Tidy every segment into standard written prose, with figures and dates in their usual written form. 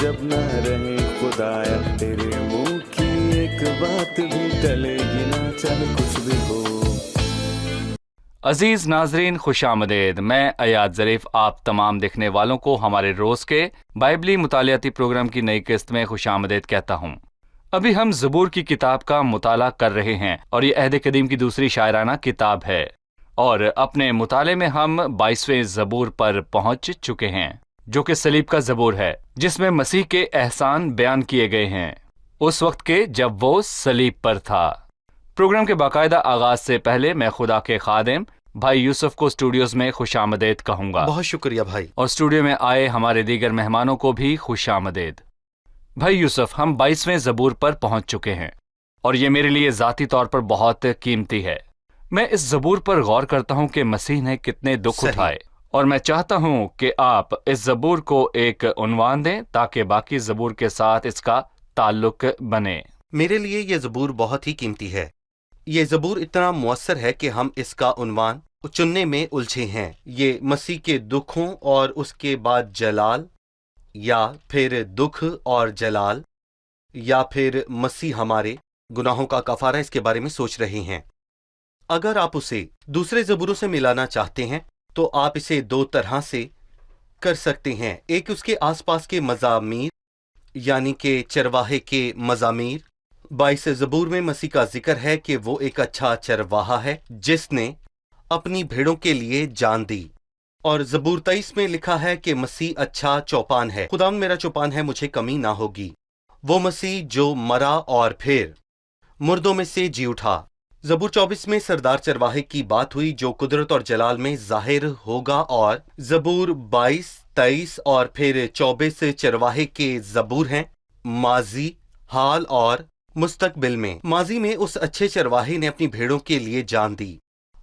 जब न रहे खुदाया, तेरे मुंह की एक बात भी टलेगी ना, चाहे कुछ भी हो। अजीज नाजरीन, खुश आमदेद। मैं अयाद ज़रीफ आप तमाम देखने वालों को हमारे रोज़ के बाइबली मुतालियाती प्रोग्राम की नई किस्त में खुश आमदेद कहता हूँ। अभी हम ज़बूर की किताब का मुताला कर रहे हैं और ये अहद कदीम की दूसरी शायराना किताब है, और अपने मुताले में हम 22वें ज़बूर पर पहुँच चुके हैं, जो कि सलीब का ज़बूर है, जिसमें मसीह के एहसान बयान किए गए हैं उस वक्त के जब वो सलीब पर था। प्रोग्राम के बाकायदा आगाज से पहले मैं खुदा के खादिम भाई यूसुफ को स्टूडियोज में खुश आमदेद कहूँगा। बहुत शुक्रिया भाई। और स्टूडियो में आए हमारे दीगर मेहमानों को भी खुश आमदेद। भाई यूसुफ, हम 22वें ज़बूर पर पहुंच चुके हैं और ये मेरे लिए ज़ाती तौर पर बहुत कीमती है। मैं इस ज़बूर पर गौर करता हूं कि मसीह ने कितने दुख उठाए, और मैं चाहता हूं कि आप इस ज़बूर को एक उन्वान दें ताकि बाकी ज़बूर के साथ इसका ताल्लुक बने। मेरे लिए ये ज़बूर बहुत ही कीमती है। ये ज़बूर इतना मुअस्सर है कि हम इसका उन्वान चुनने में उलझे हैं। ये मसीह के दुखों और उसके बाद जलाल, या फिर दुख और जलाल, या फिर मसीह हमारे गुनाहों का कफारा, इसके बारे में सोच रहे हैं। अगर आप उसे दूसरे ज़बूरों से मिलाना चाहते हैं तो आप इसे दो तरह से कर सकते हैं। एक उसके आसपास के मज़ामीर, यानी कि चरवाहे के मज़ामीर। 22 ज़बूर में मसीह का जिक्र है कि वो एक अच्छा चरवाहा है जिसने अपनी भेड़ों के लिए जान दी। और ज़बूर 23 में लिखा है कि मसीह अच्छा चौपान है। खुदावंद मेरा चौपान है, मुझे कमी ना होगी। वो मसीह जो मरा और फिर मुर्दों में से जी उठा। ज़बूर 24 में सरदार चरवाहे की बात हुई जो कुदरत और जलाल में जाहिर होगा। और ज़बूर 22, 23 और फिर 24 चरवाहे के ज़बूर हैं, माजी, हाल और मुस्तकबिल में। माजी में उस अच्छे चरवाहे ने अपनी भेड़ों के लिए जान दी।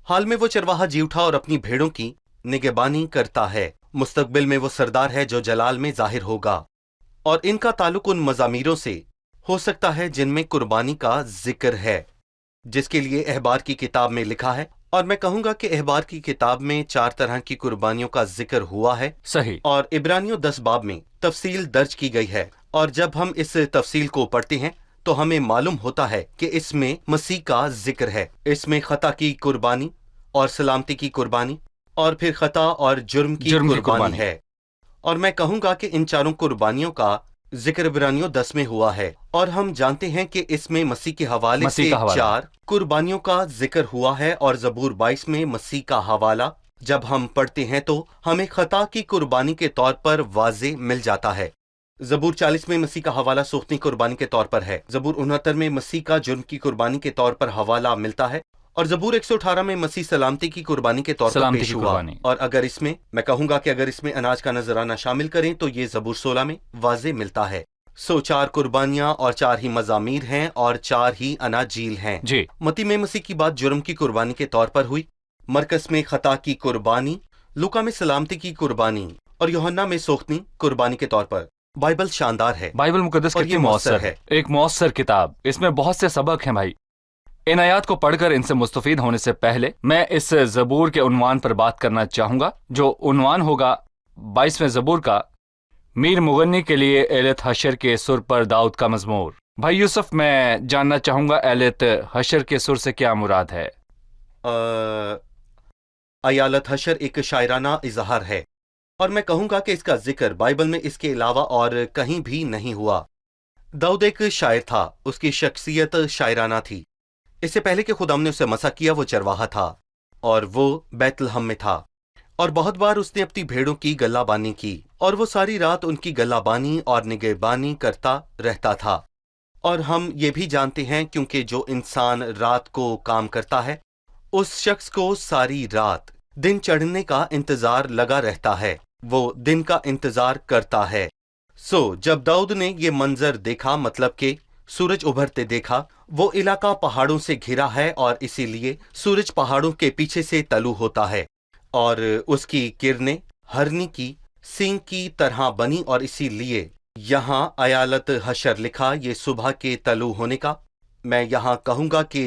हाल में वो चरवाहा जी उठा और अपनी भेड़ों की निगहबानी करता है। मुस्तकबिल में वो सरदार है जो जलाल में जाहिर होगा। और इनका ताल्लुक उन मज़ामीरों से हो सकता है जिनमें कुर्बानी का जिक्र है, जिसके लिए अहबार की किताब में लिखा है। और मैं कहूंगा कि अहबार की किताब में 4 तरह की कुर्बानियों का जिक्र हुआ है। सही। और इब्रानियों 10 बाब में तफसील दर्ज की गई है। और जब हम इस तफसील को पढ़ते हैं तो हमें मालूम होता है कि इसमें मसीह का जिक्र है। इसमें खता की कुर्बानी और सलामती की कुर्बानी और फिर खता और जुर्म की कुर्बानी है। और मैं कहूंगा कि इन चारों कुर्बानियों का जिक्र इब्रानियों 10 में हुआ है। और हम जानते हैं कि इसमें मसीह के हवाले से 4 कुर्बानियों का जिक्र हुआ है। और ज़बूर 22 में मसीह का हवाला जब हम पढ़ते हैं तो हमें खता की कुर्बानी के तौर पर वाज़े मिल जाता है। ज़बूर 40 में मसीह का हवाला सूखती कुर्बानी के तौर पर है। ज़बूर 69 में मसीह का जुर्म की कुर्बानी के तौर पर हवाला मिलता है। और ज़बूर 118 में मसीह सलामती की कुर्बानी के तौर पर पेश हुआ। और अगर इसमें मैं कहूंगा कि अगर इसमें अनाज का नजराना शामिल करें तो ये ज़बूर 16 में वाज़े मिलता है। 4 कुर्बानियां और 4 ही मज़ामीर हैं और 4 ही अनाजील हैं जी। मती में मसीह की बात जुर्म की कुर्बानी के तौर पर हुई, मरकस में खता की कुर्बानी, लूका में सलामती की कुर्बानी और यूहन्ना में सोख्ती कुर्बानी के तौर पर। बाइबल शानदार है। बाइबल मुकद्दस कितनी मौसर है। एक मौसर किताब, इसमें बहुत से सबक हैं भाई। इन आयात को पढ़कर इनसे मुस्तफीद होने से पहले मैं इस ज़बूर के उन्वान पर बात करना चाहूंगा, जो उन्वान होगा 22वें ज़बूर का, मीर मुगन्नी के लिए एलत हशर के सुर पर दाऊद का मज़मूर। भाई यूसुफ, मैं जानना चाहूंगा एलत हशर के सुर से क्या मुराद है? अयालत हशर एक शायराना इजहार है और मैं कहूंगा कि इसका जिक्र बाइबल में इसके अलावा और कहीं भी नहीं हुआ। दाऊद एक शायर था, उसकी शख्सियत शायराना थी। इससे पहले कि खुदा ने उसे मसा किया वो चरवाहा था और वो बैतलहम में था। और बहुत बार उसने अपनी भेड़ों की गल्लाबानी की और वो सारी रात उनकी गल्लाबानी और निगहबानी करता रहता था। और हम ये भी जानते हैं क्योंकि जो इंसान रात को काम करता है उस शख्स को सारी रात दिन चढ़ने का इंतजार लगा रहता है, वो दिन का इंतजार करता है। जब दाऊद ने ये मंजर देखा, मतलब कि सूरज उभरते देखा, वो इलाका पहाड़ों से घिरा है और इसीलिए सूरज पहाड़ों के पीछे से तलू होता है और उसकी किरणें हरनी की सींग की तरह बनी और इसीलिए यहाँ अयालत हशर लिखा, ये सुबह के तलू होने का। मैं यहाँ कहूंगा कि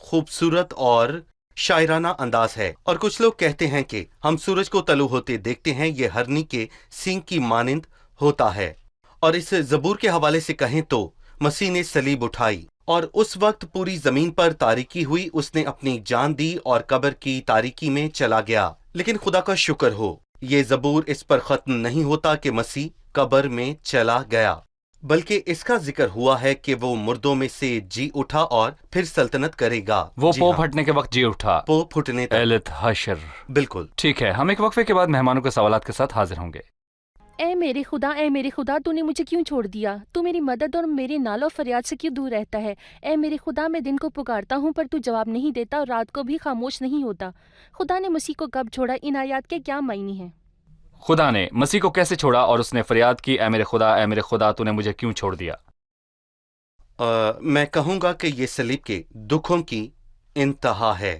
खूबसूरत और शायराना अंदाज है। और कुछ लोग कहते हैं कि हम सूरज को तलू होते देखते हैं, ये हरनी के सींग की मानिंद होता है। اور اس زبور کے حوالے سے کہیں تو مسیح نے سلیب اٹھائی اور اس وقت پوری زمین پر تاریکی ہوئی، اس نے اپنی جان دی اور قبر کی تاریکی میں چلا گیا۔ لیکن خدا کا شکر ہو، یہ زبور اس پر ختم نہیں ہوتا کہ مسیح قبر میں چلا گیا، بلکہ اس کا ذکر ہوا ہے کہ وہ مردوں میں سے جی اٹھا اور پھر سلطنت کرے گا۔ وہ جی پو ہاں، پھٹنے کے وقت جی اٹھا، پو پھٹنے تک۔ ایلت حشر۔ بالکل۔ ٹھیک ہے، ہم ایک وقفے کے بعد مہمانوں کے سوالات کے ساتھ حاضر ہوں گے۔ اے میرے خدا تو نے مجھے کیوں چھوڑ دیا؟ تو میری مدد اور میرے نال و فریاد سے کیوں دور رہتا ہے؟ اے میرے خدا، میں دن کو پکارتا ہوں پر تو جواب نہیں دیتا، اور رات کو بھی خاموش نہیں ہوتا۔ خدا نے مسیح کو کب چھوڑا؟ ان آیات کے کیا معنی ہیں؟ خدا نے مسیح کو کیسے چھوڑا اور اس نے فریاد کی، اے میرے خدا تو نے مجھے کیوں چھوڑ دیا؟ میں کہوں گا کہ یہ صلیب کے دکھوں کی انتہا ہے۔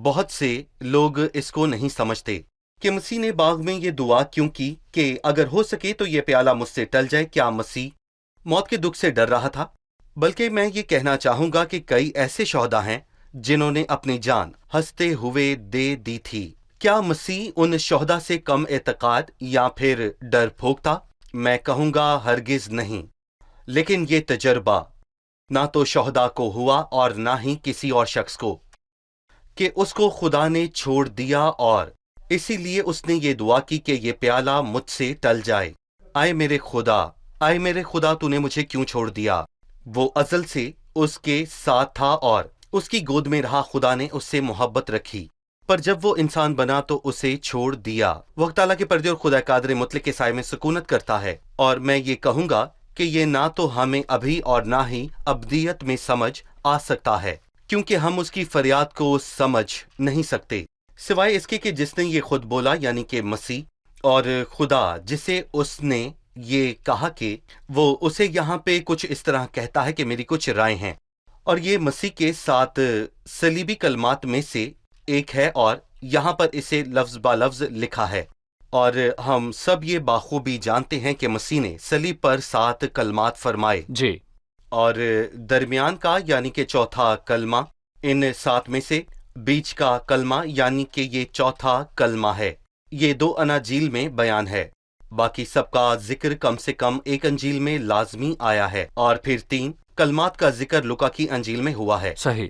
بہت سے لوگ اس کو نہیں سمجھتے کہ مسیح نے باغ میں یہ دعا کیوں کی کہ اگر ہو سکے تو یہ پیالہ مجھ سے ٹل جائے۔ کیا مسیح موت کے دکھ سے ڈر رہا تھا؟ بلکہ میں یہ کہنا چاہوں گا کہ کئی ایسے شہداء ہیں جنہوں نے اپنی جان ہنستے ہوئے دے دی تھی۔ کیا مسیح ان شہداء سے کم اعتقاد یا پھر ڈر پھونک تھا؟ میں کہوں گا ہرگز نہیں۔ لیکن یہ تجربہ نہ تو شہداء کو ہوا اور نہ ہی کسی اور شخص کو، کہ اس کو خدا نے چھوڑ دیا، اور اسی لیے اس نے یہ دعا کی کہ یہ پیالہ مجھ سے ٹل جائے۔ آئے میرے خدا تو نے مجھے کیوں چھوڑ دیا؟ وہ ازل سے اس کے ساتھ تھا اور اس کی گود میں رہا، خدا نے اس سے محبت رکھی، پر جب وہ انسان بنا تو اسے چھوڑ دیا۔ وہ تعالیٰ کے پردے اور خدا قادر مطلق کے سائے میں سکونت کرتا ہے، اور میں یہ کہوں گا کہ یہ نہ تو ہمیں ابھی اور نہ ہی ابدیت میں سمجھ آ سکتا ہے، کیونکہ ہم اس کی فریاد کو سمجھ نہیں سکتے، سوائے اس کے کہ جس نے یہ خود بولا، یعنی کہ مسیح، اور خدا جسے اس نے یہ کہا کہ وہ اسے یہاں پہ کچھ اس طرح کہتا ہے کہ میری کچھ رائے ہیں، اور یہ مسیح کے 7 صلیبی کلمات میں سے ایک ہے، اور یہاں پر اسے لفظ با لفظ لکھا ہے، اور ہم سب یہ بخوبی جانتے ہیں کہ مسیح نے صلیب پر 7 کلمات فرمائے، جی، اور درمیان کا یعنی کہ چوتھا کلمہ ان 7 میں سے، بیچ کا کلمہ یعنی کہ یہ چوتھا کلمہ ہے، یہ 2 اناجیل میں بیان ہے، باقی سب کا ذکر کم سے کم ایک انجیل میں لازمی آیا ہے، اور پھر 3 کلمات کا ذکر لوکا کی انجیل میں ہوا ہے، صحیح،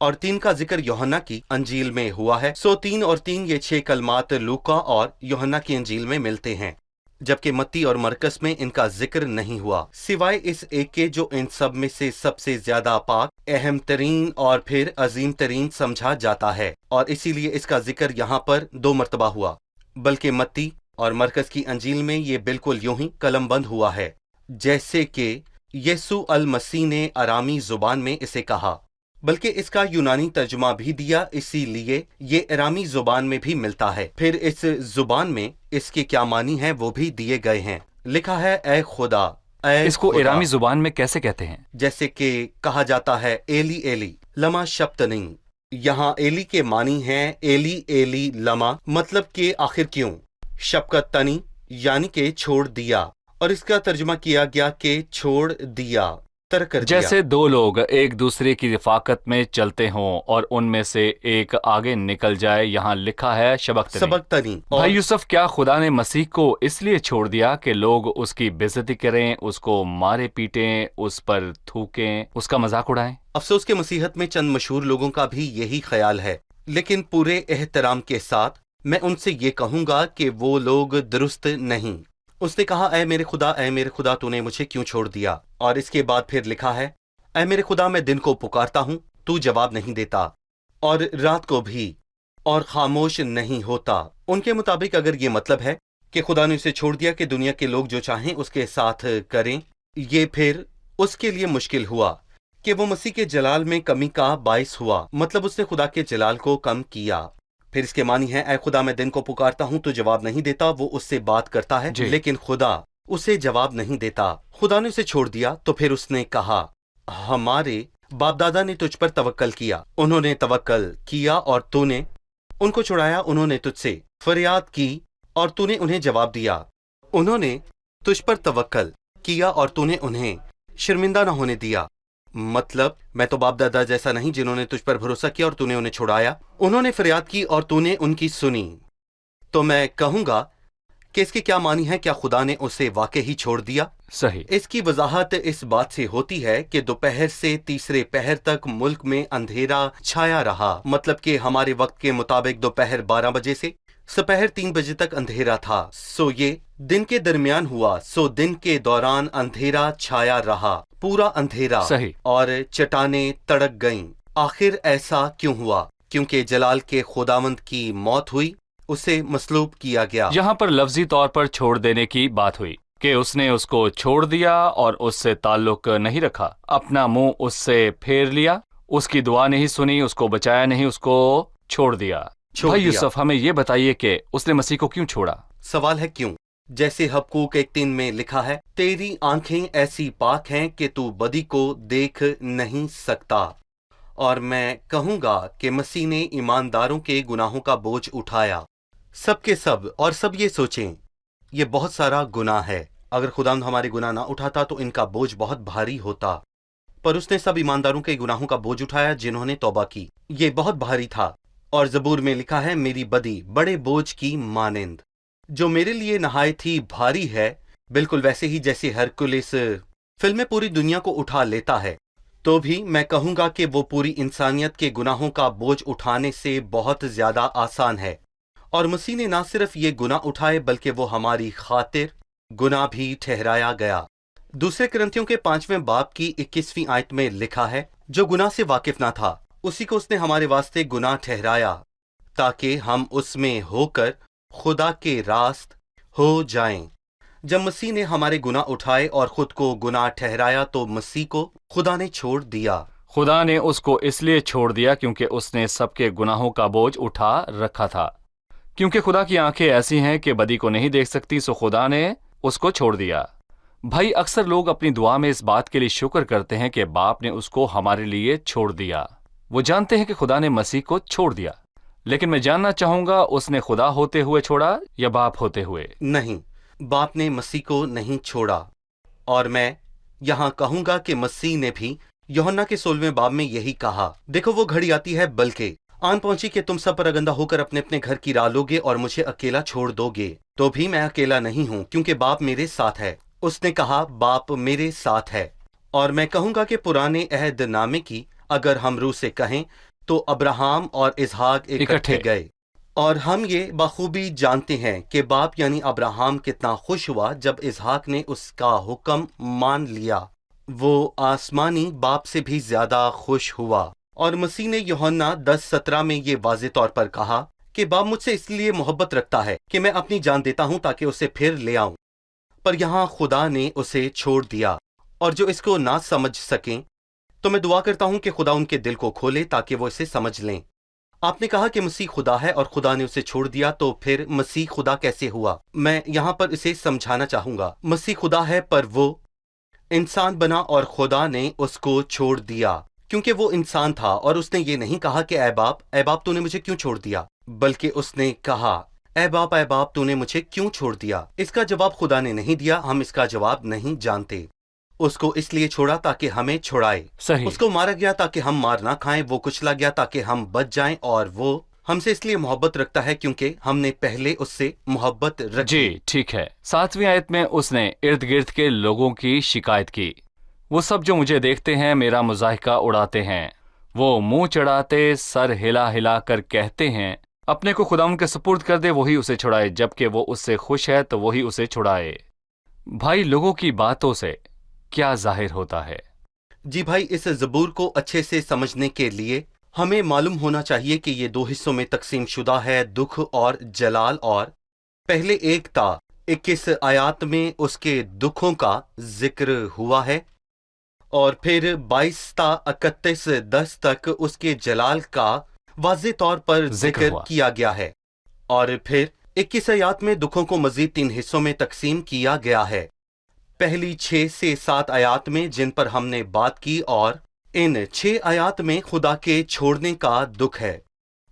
اور 3 کا ذکر یوحنا کی انجیل میں ہوا ہے۔ 3 اور 3 یہ 6 کلمات لوکا اور یوحنا کی انجیل میں ملتے ہیں، جبکہ متی اور مرکس میں ان کا ذکر نہیں ہوا، سوائے اس ایک کے جو ان سب میں سے سب سے زیادہ پاک، اہم ترین اور پھر عظیم ترین سمجھا جاتا ہے، اور اسی لیے اس کا ذکر یہاں پر 2 مرتبہ ہوا، بلکہ متی اور مرکز کی انجیل میں یہ بالکل یوں ہی قلم بند ہوا ہے، جیسے کہ یسوع المسیح نے ارامی زبان میں اسے کہا، بلکہ اس کا یونانی ترجمہ بھی دیا، اسی لیے یہ ارامی زبان میں بھی ملتا ہے۔ پھر اس زبان میں اس کے کیا معنی ہیں وہ بھی دیے گئے ہیں، لکھا ہے اے خدا، اے اس کو خدا، ایرامی زبان میں کیسے کہتے ہیں؟ جیسے کہ کہا جاتا ہے ایلی ایلی لما شبتنی۔ یہاں ایلی کے معنی ہیں ایلی ایلی لما، مطلب کہ آخر کیوں، شبکت تنی یعنی کہ چھوڑ دیا، اور اس کا ترجمہ کیا گیا کہ چھوڑ دیا، ترک کر دیا۔ جیسے 2 لوگ ایک دوسرے کی رفاقت میں چلتے ہوں اور ان میں سے ایک آگے نکل جائے، یہاں لکھا ہے شبکتنی۔ سبقتنی۔ بھائی یوسف، کیا خدا نے مسیح کو اس لیے چھوڑ دیا کہ لوگ اس کی بےعزتی کریں، اس کو مارے پیٹیں، اس پر تھوکیں، اس کا مذاق اڑائیں؟ افسوس کہ مسیحت میں چند مشہور لوگوں کا بھی یہی خیال ہے، لیکن پورے احترام کے ساتھ میں ان سے یہ کہوں گا کہ وہ لوگ درست نہیں۔ اس نے کہا اے میرے خدا تو نے مجھے کیوں چھوڑ دیا، اور اس کے بعد پھر لکھا ہے اے میرے خدا میں دن کو پکارتا ہوں تو جواب نہیں دیتا، اور رات کو بھی، اور خاموش نہیں ہوتا۔ ان کے مطابق اگر یہ مطلب ہے کہ خدا نے اسے چھوڑ دیا کہ دنیا کے لوگ جو چاہیں اس کے ساتھ کریں، یہ پھر اس کے لیے مشکل ہوا کہ وہ مسیح کے جلال میں کمی کا باعث ہوا، مطلب اس نے خدا کے جلال کو کم کیا۔ پھر اس کے معنی ہے اے خدا میں دن کو پکارتا ہوں تو جواب نہیں دیتا، وہ اس سے بات کرتا ہے، جی۔ لیکن خدا اسے جواب نہیں دیتا۔ خدا نے اسے چھوڑ دیا تو پھر اس نے کہا ہمارے باپ دادا نے تجھ پر توکل کیا، انہوں نے توکل کیا اور تو نے ان کو چھڑایا، انہوں نے تجھ سے فریاد کی اور تو نے انہیں جواب دیا، انہوں نے تجھ پر توکل کیا اور تو نے انہیں شرمندہ نہ ہونے دیا۔ مطلب میں تو باپ دادا جیسا نہیں جنہوں نے تجھ پر بھروسہ کیا اور تو نے انہیں چھڑایا، انہوں نے فریاد کی اور تو نے ان کی سنی۔ تو میں کہوں گا کہ اس کے کیا معنی ہے؟ کیا خدا نے اسے واقعی چھوڑ دیا؟ صحیح۔ اس کی وضاحت اس بات سے ہوتی ہے کہ دوپہر سے تیسرے پہر تک ملک میں اندھیرا چھایا رہا، مطلب کہ ہمارے وقت کے مطابق دوپہر 12 بجے سے سپہر 3 بجے تک اندھیرا تھا۔ سو یہ دن کے درمیان ہوا، سو دن کے دوران اندھیرا چھایا رہا، پورا اندھیرا، صحیح۔ اور چٹانیں تڑک گئیں۔ آخر ایسا کیوں ہوا؟ کیونکہ جلال کے خداوند کی موت ہوئی، اسے مصلوب کیا گیا۔ یہاں پر لفظی طور پر چھوڑ دینے کی بات ہوئی کہ اس نے اس کو چھوڑ دیا اور اس سے تعلق نہیں رکھا، اپنا منہ اس سے پھیر لیا، اس کی دعا نہیں سنی، اس کو بچایا نہیں، اس کو چھوڑ دیا۔ بھائی یوسف، ہمیں یہ بتائیے کہ اس نے مسیح کو کیوں چھوڑا؟ سوال ہے کیوں؟ جیسے حبقوق 1:3 میں لکھا ہے، تیری آنکھیں ایسی پاک ہیں کہ تو بدی کو دیکھ نہیں سکتا۔ اور میں کہوں گا کہ مسیح نے ایمانداروں کے گناہوں کا بوجھ اٹھایا، سب کے سب، اور سب یہ سوچیں، یہ بہت سارا گناہ ہے۔ اگر خداوند ہمارے گناہ نہ اٹھاتا تو ان کا بوجھ بہت بھاری ہوتا، پر اس نے سب ایمانداروں کے گناہوں کا بوجھ اٹھایا جنہوں نے توبہ کی۔ یہ بہت بھاری تھا، اور زبور میں لکھا ہے، میری بدی بڑے بوجھ کی مانند، جو میرے لیے نہایت ہی بھاری ہے، بالکل ویسے ہی جیسے ہرکولس فلم میں پوری دنیا کو اٹھا لیتا ہے۔ تو بھی میں کہوں گا کہ وہ پوری انسانیت کے گناہوں کا بوجھ اٹھانے سے بہت زیادہ آسان ہے، اور مسیح نے نہ صرف یہ گناہ اٹھائے بلکہ وہ ہماری خاطر گناہ بھی ٹھہرایا گیا۔ دوسرے کرنتھیوں کے 5ویں باب کی 21ویں آیت میں لکھا ہے، جو گناہ سے واقف نہ تھا اسی کو اس نے ہمارے واسطے گناہ ٹھہرایا، تاکہ ہم اس میں ہو کر خدا کے راست ہو جائیں۔ جب مسیح نے ہمارے گناہ اٹھائے اور خود کو گناہ ٹھہرایا تو مسیح کو خدا نے چھوڑ دیا۔ خدا نے اس کو اس لیے چھوڑ دیا کیونکہ اس نے سب کے گناہوں کا بوجھ اٹھا رکھا تھا۔ کیونکہ خدا کی آنکھیں ایسی ہیں کہ بدی کو نہیں دیکھ سکتی، سو خدا نے اس کو چھوڑ دیا۔ بھائی، اکثر لوگ اپنی دعا میں اس بات کے لیے شکر کرتے ہیں کہ باپ نے اس کو ہمارے لیے چھوڑ دیا۔ وہ جانتے ہیں کہ خدا نے مسیح کو چھوڑ دیا، لیکن میں جاننا چاہوں گا، اس نے خدا ہوتے ہوئے چھوڑا یا باپ ہوتے ہوئے؟ نہیں، باپ نے مسیح کو نہیں چھوڑا، اور میں یہاں کہوں گا کہ مسیح نے بھی یوحنا کے 16ویں باب میں یہی کہا، دیکھو وہ گھڑی آتی ہے، بلکہ آن پہنچی کہ تم سب پراگندہ ہو کر اپنے اپنے گھر کی راہ لوگے اور مجھے اکیلا چھوڑ دو گے، تو بھی میں اکیلا نہیں ہوں، کیونکہ باپ میرے ساتھ ہے۔ اس نے کہا، باپ میرے ساتھ ہے۔ اور میں کہوں گا کہ پرانے عہد نامے کی اگر ہم روح سے کہیں تو ابراہم اور اسحاق اکٹھے گئے، اور ہم یہ بخوبی جانتے ہیں کہ باپ یعنی ابراہم کتنا خوش ہوا جب اسحاق نے اس کا حکم مان لیا، وہ آسمانی باپ سے بھی زیادہ خوش ہوا۔ اور مسیح نے یوحنا 10:17 میں یہ واضح طور پر کہا کہ باپ مجھ سے اس لیے محبت رکھتا ہے کہ میں اپنی جان دیتا ہوں تاکہ اسے پھر لے آؤں، پر یہاں خدا نے اسے چھوڑ دیا۔ اور جو اس کو نہ سمجھ سکیں تو میں دعا کرتا ہوں کہ خدا ان کے دل کو کھولے تاکہ وہ اسے سمجھ لیں۔ آپ نے کہا کہ مسیح خدا ہے اور خدا نے اسے چھوڑ دیا، تو پھر مسیح خدا کیسے ہوا؟ میں یہاں پر اسے سمجھانا چاہوں گا۔ مسیح خدا ہے، پر وہ انسان بنا اور خدا نے اس کو چھوڑ دیا کیونکہ وہ انسان تھا، اور اس نے یہ نہیں کہا کہ اے باپ تو نے مجھے کیوں چھوڑ دیا، بلکہ اس نے کہا، اے باپ تو نے مجھے کیوں چھوڑ دیا۔ اس کا جواب خدا نے نہیں دیا، ہم اس کا جواب نہیں جانتے۔ اس کو اس لیے چھوڑا تاکہ ہمیں چھڑائے۔ صحیح۔ اس کو مارا گیا تاکہ ہم مار نہ کھائیں، وہ کچلا گیا تاکہ ہم بچ جائیں، اور وہ ہم سے اس لیے محبت رکھتا ہے کیونکہ ہم نے پہلے اس سے محبت رکھی۔ جی ٹھیک ہے۔ 7ویں آیت میں اس نے ارد گرد کے لوگوں کی شکایت کی، وہ سب جو مجھے دیکھتے ہیں میرا مضاحکہ اڑاتے ہیں، وہ منہ چڑھاتے سر ہلا ہلا کر کہتے ہیں، اپنے کو خدا ان کے سپرد کر دے، وہی اسے چھڑائے، جبکہ وہ اس سے خوش ہے تو وہی اسے چھڑائے۔ بھائی، لوگوں کی باتوں سے کیا ظاہر ہوتا ہے؟ جی بھائی، اس زبور کو اچھے سے سمجھنے کے لیے ہمیں معلوم ہونا چاہیے کہ یہ 2 حصوں میں تقسیم شدہ ہے، دکھ اور جلال۔ اور پہلے ایک تا 21 آیات میں اس کے دکھوں کا ذکر ہوا ہے، اور پھر 22 تا 31 10 تک اس کے جلال کا واضح طور پر ذکر کیا گیا ہے، اور پھر 21 آیات میں دکھوں کو مزید 3 حصوں میں تقسیم کیا گیا ہے۔ پہلی 6 سے 7 آیات میں جن پر ہم نے بات کی، اور ان 6 آیات میں خدا کے چھوڑنے کا دکھ ہے،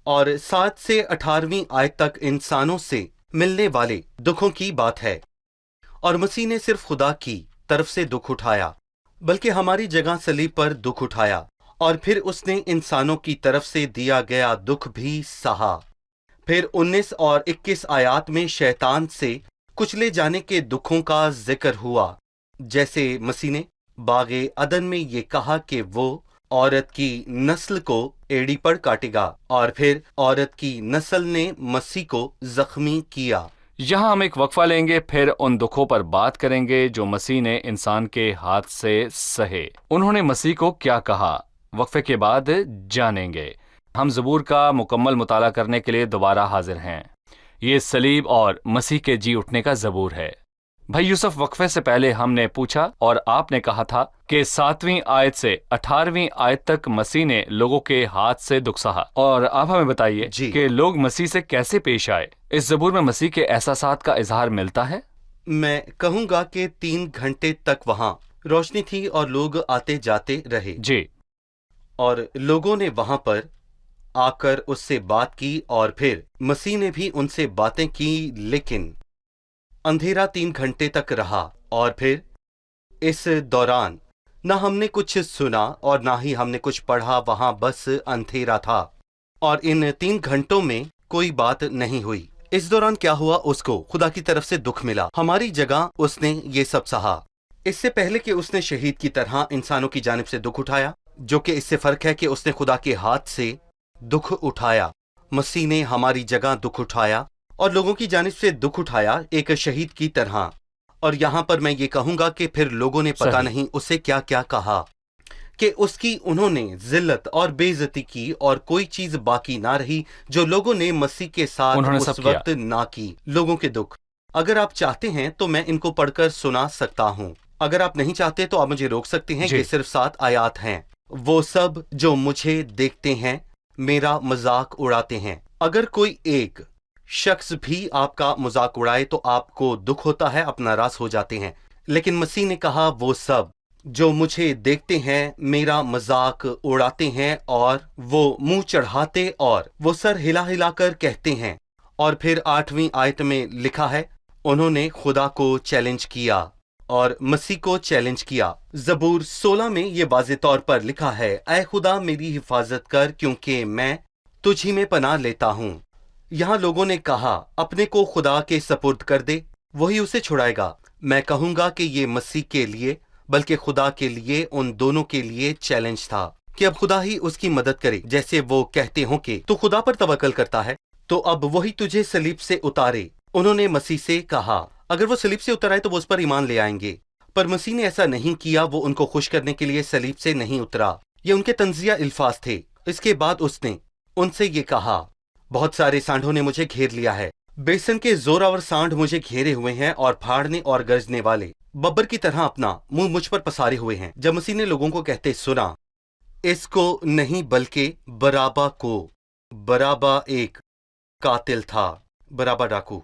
اور 7 سے 18ویں آیت تک انسانوں سے ملنے والے دکھوں کی بات ہے۔ اور مسیح نے صرف خدا کی طرف سے دکھ اٹھایا بلکہ ہماری جگہ صلیب پر دکھ اٹھایا، اور پھر اس نے انسانوں کی طرف سے دیا گیا دکھ بھی سہا۔ پھر 19 اور 21 آیات میں شیطان سے कुचले जाने के दुखों का जिक्र हुआ, जैसे मसीह ने बागे अदन में ये कहा कि वो औरत की नस्ल को एड़ी पर काटेगा, और फिर औरत की नस्ल ने मसीह को जख्मी किया। यहाँ हम एक वक्फा लेंगे, फिर उन दुखों पर बात करेंगे जो मसीह ने इंसान के हाथ से सहे। उन्होंने मसीह को क्या कहा, वक्फे के बाद जानेंगे। हम ज़बूर का मुकम्मल मुताला करने के लिए दोबारा हाजिर हैं। ये सलीब और मसीह के जी उठने का ज़बूर है। भाई यूसुफ, वक्फे से पहले हमने पूछा और आपने कहा था कि 7वीं आयत से 18वीं आयत तक मसीह ने लोगों के हाथ से दुख सहा, और आप हमें बताइए कि लोग मसीह से कैसे पेश आए। इस ज़बूर में मसीह के एहसासात का इजहार मिलता है। मैं कहूंगा कि 3 घंटे तक वहां रोशनी थी और लोग आते जाते रहे जी, और लोगों ने वहां पर आकर उससे बात की और फिर मसीह ने भी उनसे बातें की, लेकिन अंधेरा 3 घंटे तक रहा, और फिर इस दौरान ना हमने कुछ सुना और ना ही हमने कुछ पढ़ा, वहां बस अंधेरा था और इन 3 घंटों में कोई बात नहीं हुई। इस दौरान क्या हुआ, उसको खुदा की तरफ से दुख मिला, हमारी जगह उसने ये सब सहा। इससे पहले कि उसने शहीद की तरह इंसानों की जानिब से दुख उठाया, जो कि इससे फर्क है कि उसने खुदा के हाथ से दुख उठाया। मसीह ने हमारी जगह दुख उठाया और लोगों की जानिब से दुख उठाया एक शहीद की तरह। और यहाँ पर मैं ये कहूंगा कि फिर लोगों ने पता नहीं उसे क्या क्या कहा, कि उसकी उन्होंने जिल्लत और बेइज्जती की और कोई चीज बाकी ना रही जो लोगों ने मसीह के साथ उस वक्त ना की। लोगों के दुख, अगर आप चाहते हैं तो मैं इनको पढ़कर सुना सकता हूँ, अगर आप नहीं चाहते तो आप मुझे रोक सकते हैं। कि सिर्फ 7 आयात हैं। वो सब जो मुझे देखते हैं मेरा मजाक उड़ाते हैं। अगर कोई एक शख्स भी आपका मजाक उड़ाए तो आपको दुख होता है, आप नाराज हो जाते हैं। लेकिन मसीह ने कहा वो सब जो मुझे देखते हैं मेरा मजाक उड़ाते हैं, और वो मुंह चढ़ाते और वो सर हिला हिला कर कहते हैं। और फिर 8वीं आयत में लिखा है, उन्होंने खुदा को चैलेंज किया और मसीह को चैलेंज किया। ज़बूर 16 में ये वाज़े तौर पर लिखा है, ऐ खुदा मेरी हिफाजत कर क्योंकि मैं तुझी में पनाह लेता हूँ। यहाँ लोगों ने कहा अपने को खुदा के सपुर्द कर दे, वही उसे छुड़ाएगा। मैं कहूंगा कि ये मसीह के लिए बल्कि खुदा के लिए, उन दोनों के लिए चैलेंज था कि अब खुदा ही उसकी मदद करे। जैसे वो कहते हो कि तू खुदा पर तवक्कल करता है तो अब वही तुझे सलीब से उतारे। उन्होंने मसीह से कहा अगर वो सलीब से उतर आए तो वो उस पर ईमान ले आएंगे, पर मसीह ने ऐसा नहीं किया। वो उनको खुश करने के लिए सलीब से नहीं उतरा। ये उनके तंजिया अल्फाज थे। इसके बाद उसने उनसे ये कहा, बहुत सारे सांडों ने मुझे घेर लिया है, बेसन के जोरावर सांड मुझे घेरे हुए हैं और फाड़ने और गरजने वाले बब्बर की तरह अपना मुंह मुझ पर पसारे हुए हैं। जब मसीह ने लोगों को कहते सुना, इसको नहीं बल्कि बराबा को। बराबा एक कातिल था, बराबा डाकू।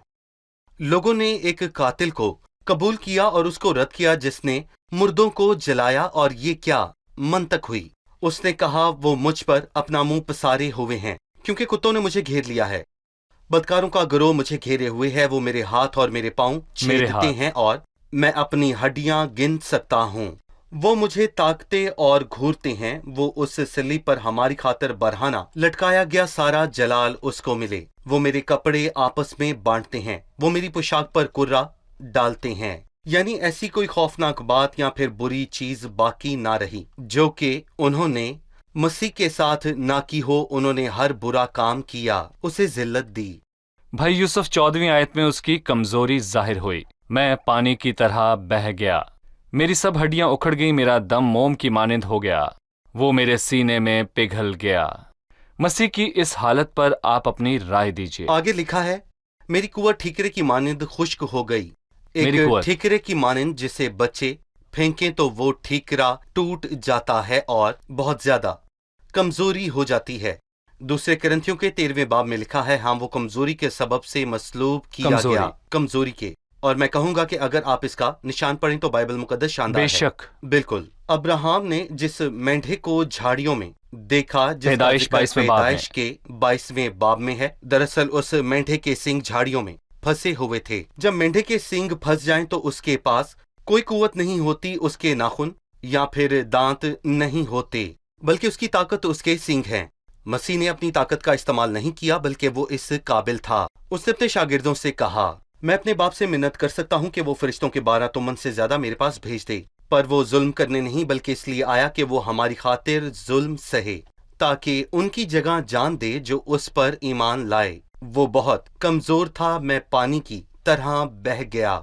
लोगों ने एक कातिल को कबूल किया और उसको रद्द किया जिसने मुर्दों को जलाया। और ये क्या मंतक हुई। उसने कहा वो मुझ पर अपना मुंह पसारे हुए हैं क्योंकि कुत्तों ने मुझे घेर लिया है। बदकारों का गिरोह मुझे घेरे हुए है, वो मेरे हाथ और मेरे पांव छेदते हैं और मैं अपनी हड्डियां गिन सकता हूँ। वो मुझे ताकते और घूरते हैं। वो उस सलीब पर हमारी खातिर बरहाना लटकाया गया सारा जलाल उसको मिले। वो मेरे कपड़े आपस में बांटते हैं, वो मेरी पोशाक पर कुर्रा डालते हैं। यानी ऐसी कोई खौफनाक बात या फिर बुरी चीज बाकी ना रही जो कि उन्होंने मसीह के साथ ना की हो। उन्होंने हर बुरा काम किया, उसे जिल्लत दी। भाई यूसुफ 14वीं आयत में उसकी कमजोरी जाहिर हुई। मैं पानी की तरह बह गया, मेरी सब हड्डियां उखड़ गई, मेरा दम मोम की मानिंद हो गया, वो मेरे सीने में पिघल गया। मसीह की इस हालत पर आप अपनी राय दीजिए। आगे लिखा है, मेरी कुआं ठीकरे की मानिंद खुश्क हो गई। एक ठीकरे की मानिंद जिसे बच्चे फेंकें तो वो ठीकरा टूट जाता है और बहुत ज्यादा कमजोरी हो जाती है। दूसरे करंथियों के 13वें बाब में लिखा है, हाँ वो कमजोरी के सबब से मसलूब किया गया, कमजोरी के। और मैं कहूंगा कि अगर आप इसका निशान पढ़ें तो बाइबल मुकद्दस शानदार बेशक है। बिल्कुल। अब्राहम ने जिस मेंढे को झाड़ियों में देखा, पैदाइश के 22वें बाब में है, दरअसल उस मेंढे के सींग झाड़ियों में फंसे हुए थे। जब मेंढे के सींग फंस जाएं तो उसके पास कोई कुव्वत नहीं होती, उसके नाखून या फिर दांत नहीं होते, बल्कि उसकी ताकत उसके सींग हैं। मसीह ने अपनी ताकत का इस्तेमाल नहीं किया बल्कि वो इस काबिल था। उसने अपने शागिर्दों से कहा, मैं अपने बाप से मिन्नत कर सकता हूँ कि वो फरिश्तों के 12 तुमन से ज्यादा मेरे पास भेज दे, पर वो जुल्म करने नहीं बल्कि इसलिए आया कि वो हमारी खातिर जुल्म सहे, ताकि उनकी जगह जान दे जो उस पर ईमान लाए। वो बहुत कमजोर था, मैं पानी की तरह बह गया।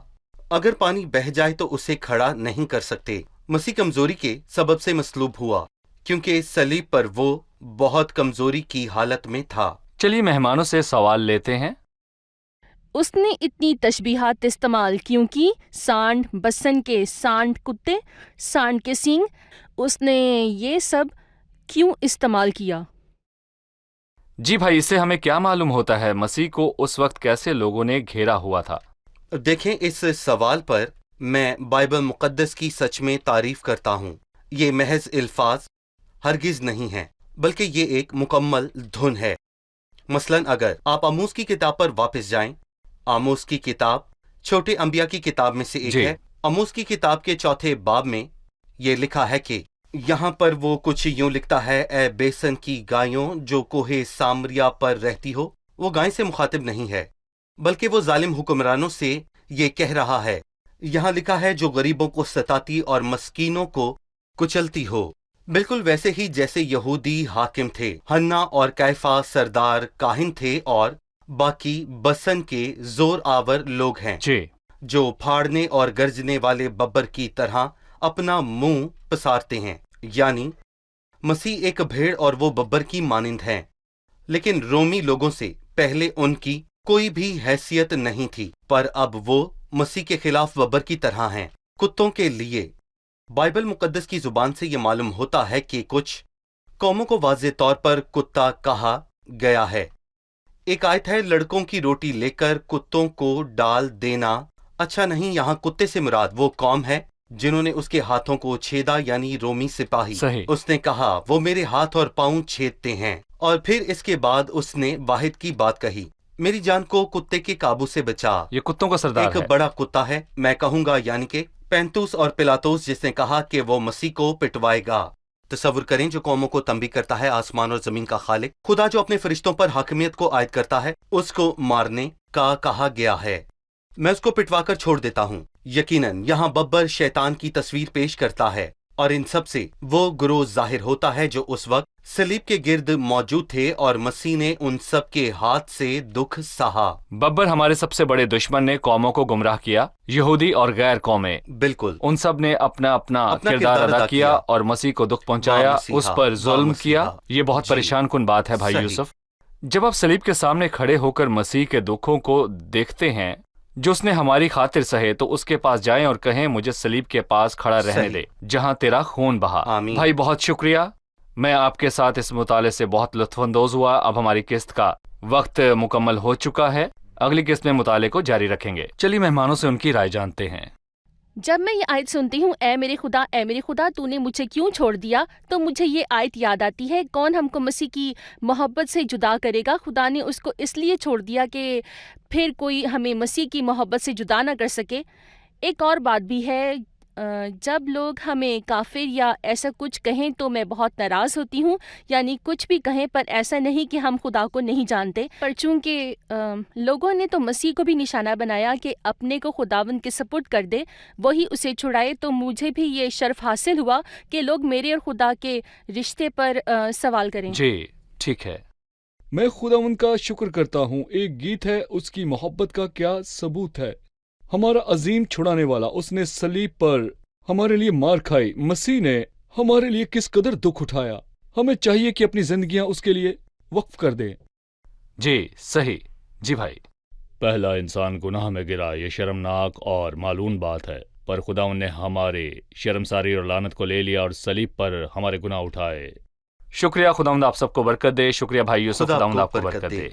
अगर पानी बह जाए तो उसे खड़ा नहीं कर सकते। मसीह कमजोरी के सबब से मसलूब हुआ, क्योंकि सलीब पर वो बहुत कमजोरी की हालत में था। चलिए मेहमानों से सवाल लेते हैं। उसने इतनी तशबीहात इस्तेमाल क्यों की? सांड, बसन के सांड कुत्ते, सांड के सींग, उसने ये सब क्यों इस्तेमाल किया? जी भाई, इससे हमें क्या मालूम होता है मसीह को उस वक्त कैसे लोगों ने घेरा हुआ था? देखें, इस सवाल पर मैं बाइबल मुकद्दस की सच में तारीफ करता हूँ। ये महज अल्फाज हरगिज नहीं है, बल्कि ये एक मुकम्मल धुन है। मसलन अगर आप आमोस की किताब पर वापस जाएं, आमोस की किताब छोटे अंबिया की किताब में से एक जी। है। आमोस की किताब के 4 बाब में ये लिखा है कि यहाँ पर वो कुछ यूं लिखता है, ए बेसन की गायों जो कोहे सामरिया पर रहती हो। वो गाय से मुखातिब नहीं है, बल्कि वो जालिम हुक्मरानों से ये कह रहा है। यहाँ लिखा है जो गरीबों को सताती और मस्कीनों को कुचलती हो, बिल्कुल वैसे ही जैसे यहूदी हाकिम थे। हन्ना और कैफा सरदार काहिन थे और बाकी बसन के जोर आवर लोग हैं, जी। जो फाड़ने और गरजने वाले बब्बर की तरह अपना मुंह पसारते हैं। यानी मसीह एक भेड़ और वो बब्बर की मानिंद हैं। लेकिन रोमी लोगों से पहले उनकी कोई भी हैसियत नहीं थी, पर अब वो मसीह के खिलाफ बब्बर की तरह हैं, कुत्तों के लिए। बाइबल मुकद्दस की जुबान से ये मालूम होता है कि कुछ कौमों को वाज़े तौर पर कुत्ता कहा गया है। एक आयत है, लड़कों की रोटी लेकर कुत्तों को डाल देना अच्छा नहीं। यहाँ कुत्ते से मुराद वो कौम है जिन्होंने उसके हाथों को छेदा, यानी रोमी सिपाही। सही। उसने कहा वो मेरे हाथ और पांव छेदते हैं, और फिर इसके बाद उसने वाहिद की बात कही, मेरी जान को कुत्ते के काबू से बचा। ये कुत्तों का सरदार एक है। बड़ा कुत्ता है, मैं कहूंगा, यानी कि पैंतुस और पिलातुस, जिसने कहा कि वो मसीह को पिटवाएगा। तसव्वुर करें, जो कौमों को तंबी करता है आसमान और जमीन का खालिक, खुदा जो अपने फरिश्तों पर हाकिमियत को आयद करता है, उसको मारने का कहा गया है। मैं उसको पिटवाकर छोड़ देता हूँ। यकीनन यहाँ बब्बर शैतान की तस्वीर पेश करता है, और इन सब से वो गुरोह जाहिर होता है जो उस वक्त सलीब के गिर्द मौजूद थे, और मसीह ने उन सब के हाथ से दुख सहा। बब्बर हमारे सबसे बड़े दुश्मन ने कौमों को गुमराह किया। यहूदी और गैर कौमें, बिल्कुल, उन सब ने अपना अपना किरदार अदा किया और मसीह को दुख पहुंचाया, उस पर जुल्म किया। ये बहुत परेशान कुन बात है भाई यूसुफ। जब आप सलीब के सामने खड़े होकर मसीह के दुखों को देखते हैं जो उसने हमारी खातिर सहे, तो उसके पास जाएं और कहें, मुझे सलीब के पास खड़ा रहने दे जहां तेरा खून बहा। भाई बहुत शुक्रिया, मैं आपके साथ इस मुताले से बहुत लुत्फानंदोज हुआ। अब हमारी किस्त का वक्त मुकम्मल हो चुका है, अगली किस्त में मुताले को जारी रखेंगे। चलिए मेहमानों से उनकी राय जानते हैं। जब मैं ये आयत सुनती हूँ, ए मेरे खुदा तूने मुझे क्यों छोड़ दिया, तो मुझे ये आयत याद आती है, कौन हमको मसीह की मोहब्बत से जुदा करेगा। खुदा ने उसको इसलिए छोड़ दिया कि फिर कोई हमें मसीह की मोहब्बत से जुदा ना कर सके। एक और बात भी है, जब लोग हमें काफिर या ऐसा कुछ कहें तो मैं बहुत नाराज़ होती हूँ। यानी कुछ भी कहें, पर ऐसा नहीं कि हम खुदा को नहीं जानते, पर चूंकि लोगों ने तो मसीह को भी निशाना बनाया कि अपने को खुदावंद के सपुर्द कर दे, वही उसे छुड़ाए, तो मुझे भी ये शर्फ हासिल हुआ कि लोग मेरे और खुदा के रिश्ते पर सवाल करें। जी ठीक है। मैं खुदावंद का शुक्र करता हूँ। एक गीत है, उसकी मोहब्बत का क्या सबूत है। हमारा अजीम छुड़ाने वाला, उसने सलीब पर हमारे लिए मार खाई। मसीह ने हमारे लिए किस कदर दुख उठाया। हमें चाहिए कि अपनी जिंदगियां उसके लिए वक्फ कर दें। जी सही। जी भाई। पहला इंसान गुनाह में गिरा, ये शर्मनाक और मालूम बात है, पर खुदा ने हमारे शर्मसारी और लानत को ले लिया और सलीब पर हमारे गुनाह उठाए। शुक्रिया, खुदावंद आप सबको बरकत दे। शुक्रिया भाई यूसुफ, खुदावंद आपको बरकत दे।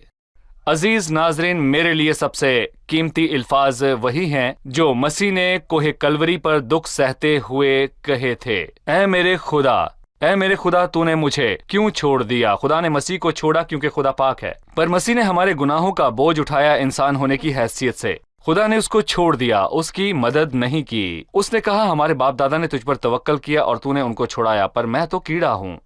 अजीज नाजरीन, मेरे लिए सबसे कीमती अल्फाज वही हैं जो मसीह ने कोहे कलवरी पर दुख सहते हुए कहे थे, ऐ मेरे खुदा तूने मुझे क्यों छोड़ दिया। खुदा ने मसीह को छोड़ा क्योंकि खुदा पाक है, पर मसीह ने हमारे गुनाहों का बोझ उठाया इंसान होने की हैसियत से। खुदा ने उसको छोड़ दिया, उसकी मदद नहीं की। उसने कहा, हमारे बाप दादा ने तुझ पर तवक्कल किया और तूने उनको छुड़ाया, पर मैं तो कीड़ा हूँ,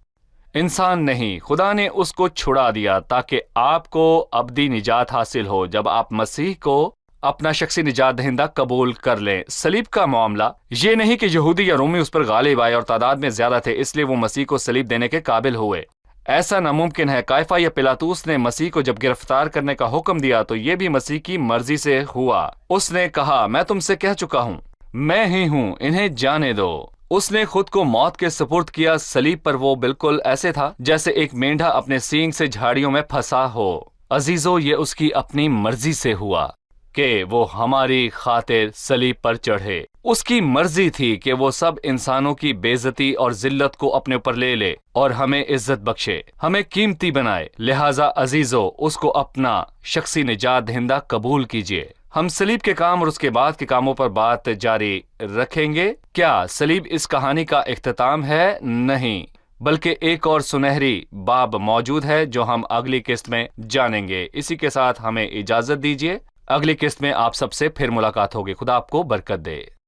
इंसान नहीं। खुदा ने उसको छुड़ा दिया ताकि आपको अब्दी निजात हासिल हो। जब आप मसीह को اپنا شخصی نجات دہندہ قبول کر لیں۔ صلیب کا معاملہ یہ نہیں کہ یہودی یا رومی اس پر غالب آئے اور تعداد میں زیادہ تھے اس لیے وہ مسیح کو صلیب دینے کے قابل ہوئے۔ ایسا ناممکن ہے۔ کائفہ یا پلاطوس نے مسیح کو جب گرفتار کرنے کا حکم دیا تو یہ بھی مسیح کی مرضی سے ہوا۔ اس نے کہا میں تم سے کہہ چکا ہوں، میں ہی ہوں، انہیں جانے دو۔ اس نے خود کو موت کے سپرد کیا۔ صلیب پر وہ بالکل ایسے تھا جیسے ایک مینڈھا اپنے سینگ سے جھاڑیوں میں پھنسا ہو۔ عزیزو، یہ اس کی اپنی مرضی سے ہوا کہ وہ ہماری خاطر صلیب پر چڑھے۔ اس کی مرضی تھی کہ وہ سب انسانوں کی بے عزتی اور ذلت کو اپنے اوپر لے لے اور ہمیں عزت بخشے، ہمیں قیمتی بنائے۔ لہٰذا عزیزو، اس کو اپنا شخصی نجات دہندہ قبول کیجیے۔ ہم صلیب کے کام اور اس کے بعد کے کاموں پر بات جاری رکھیں گے۔ کیا صلیب اس کہانی کا اختتام ہے؟ نہیں، بلکہ ایک اور سنہری باب موجود ہے جو ہم اگلی قسط میں جانیں گے۔ اسی کے ساتھ ہمیں اجازت دیجیے، اگلی قسط میں آپ سب سے پھر ملاقات ہوگی۔ خدا آپ کو برکت دے۔